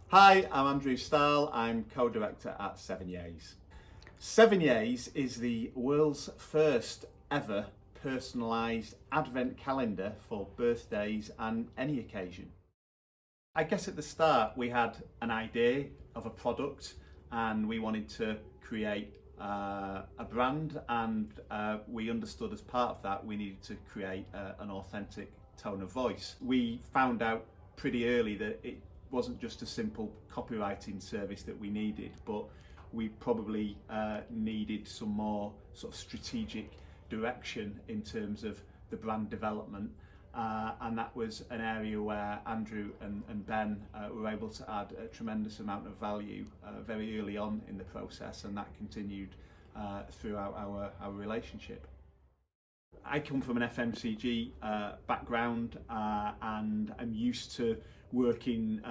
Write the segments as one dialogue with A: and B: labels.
A: Hi, I'm Andrew Staal. I'm co-director at 7Yays. 7Yays is the world's first ever personalised advent calendar for birthdays and any occasion. I guess at the start we had an idea of a product and we wanted to create a brand, and we understood as part of that we needed to create an authentic tone of voice. We found out pretty early that it wasn't just a simple copywriting service that we needed, but we probably needed some more sort of strategic direction in terms of the brand development. And that was an area where Andrew and Ben were able to add a tremendous amount of value very early on in the process, and that continued throughout our relationship. I come from an FMCG background, and I'm used to working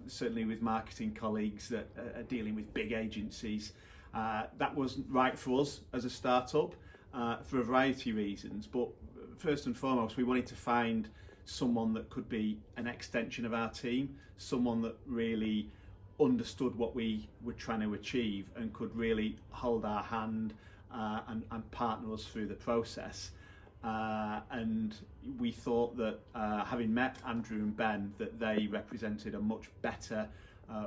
A: certainly with marketing colleagues that are dealing with big agencies. That wasn't right for us as a startup for a variety of reasons, but first and foremost we wanted to find someone that could be an extension of our team, someone that really understood what we were trying to achieve and could really hold our hand and partner us through the process. And we thought that having met Andrew and Ben, that they represented a much better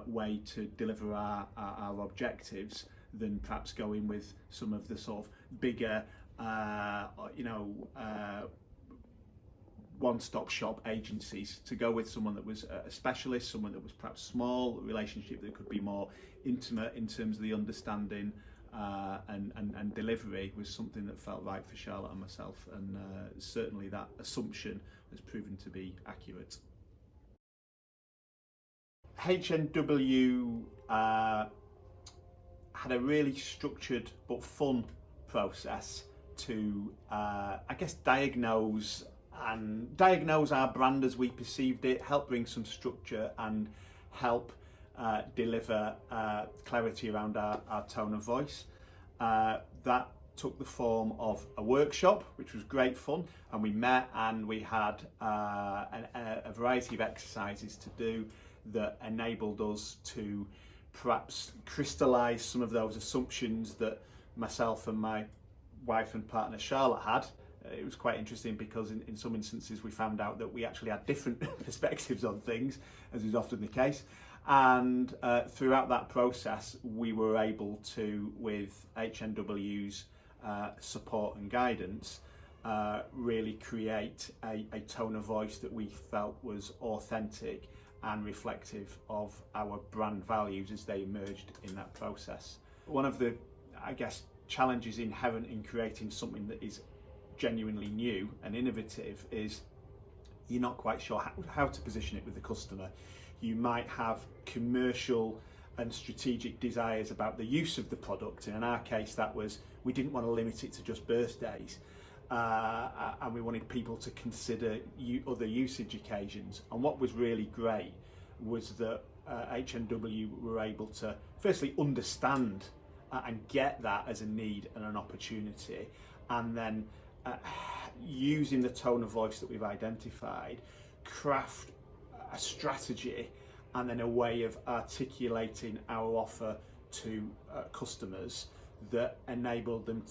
A: way to deliver our objectives than perhaps going with some of the sort of bigger one-stop shop agencies. To go with someone that was a specialist, someone that was perhaps small, a relationship that could be more intimate in terms of the understanding and delivery, was something that felt right for Charlotte and myself, and certainly that assumption has proven to be accurate. HNW had a really structured but fun process to I guess diagnose our brand as we perceived it, help bring some structure and help deliver clarity around our tone of voice. That took the form of a workshop, which was great fun, and we met and we had a variety of exercises to do that enabled us to perhaps crystallise some of those assumptions that myself and my wife and partner Charlotte had. It was quite interesting because in some instances we found out that we actually had different perspectives on things, as is often the case. And throughout that process we were able to, with HNW's support and guidance, really create a tone of voice that we felt was authentic and reflective of our brand values as they emerged in that process. One of the, I guess, challenges inherent in creating something that is genuinely new and innovative is you're not quite sure how to position it with the customer. You might have commercial and strategic desires about the use of the product, and in our case that was, we didn't want to limit it to just birthdays, and we wanted people to consider other usage occasions. And what was really great was that HNW were able to firstly understand and get that as a need and an opportunity, and then using the tone of voice that we've identified, craft a strategy and then a way of articulating our offer to customers that enabled them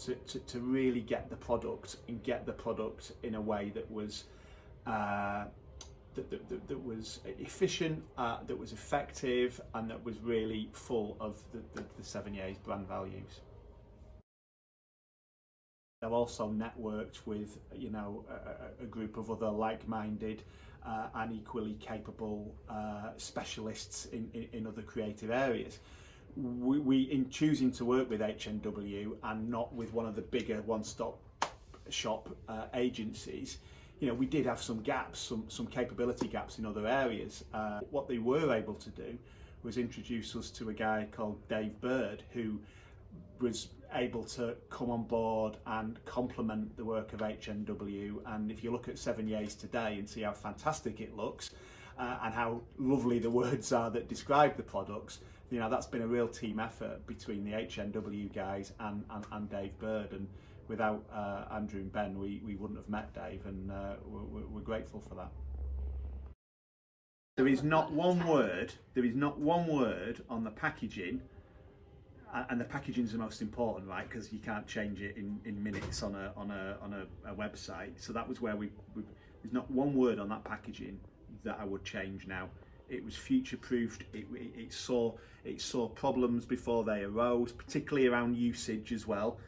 A: to really get the product, and get the product in a way that was that was efficient, that was effective, and that was really full of the 7Yays brand values. I've also networked with a group of other like-minded and equally capable specialists in other creative areas. We in choosing to work with HNW and not with one of the bigger one-stop shop agencies, we did have some gaps, some capability gaps in other areas. What they were able to do was introduce us to a guy called Dave Bird, who was able to come on board and complement the work of HNW. And if you look at 7Yays today and see how fantastic it looks, and how lovely the words are that describe the products, that's been a real team effort between the HNW guys and Dave Bird. And without Andrew and Ben, we wouldn't have met Dave, and we're grateful for that. There is not one word. There is not one word on the packaging, and the packaging is the most important, right? Because you can't change it in minutes on a website. So that was where there's not one word on that packaging that I would change now. It was future-proofed. It saw problems before they arose, particularly around usage as well.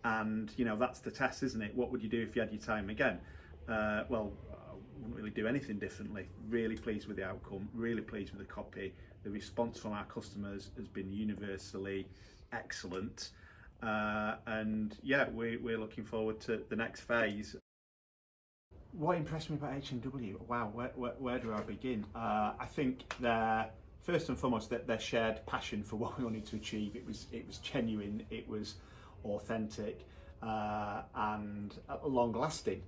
A: And you know, that's the test, isn't it? What would you do if you had your time again? Well, I wouldn't really do anything differently. Really pleased with the outcome. Really pleased with the copy. The response from our customers has been universally excellent. And yeah, we're looking forward to the next phase. What impressed me about H&W? Wow, where do I begin? I think first and foremost their shared passion for what we wanted to achieve. It was genuine, it was authentic, and long lasting.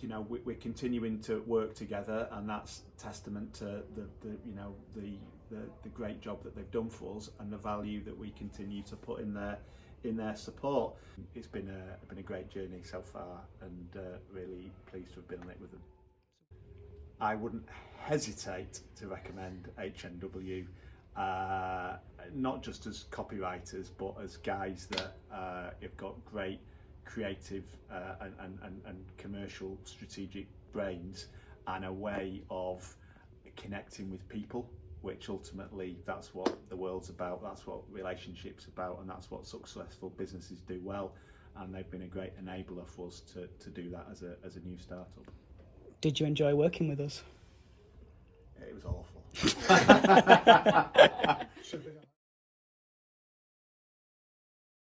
A: You know, we're continuing to work together, and that's testament to the great job that they've done for us and the value that we continue to put in their support. It's been a great journey so far, and really pleased to have been on it with them. I wouldn't hesitate to recommend H&W, not just as copywriters, but as guys that have got great creative and commercial strategic brains, and a way of connecting with people, which ultimately that's what the world's about, that's what relationships about, and that's what successful businesses do well. And they've been a great enabler for us to do that as a new startup.
B: Did you enjoy working with us?
A: It was awful.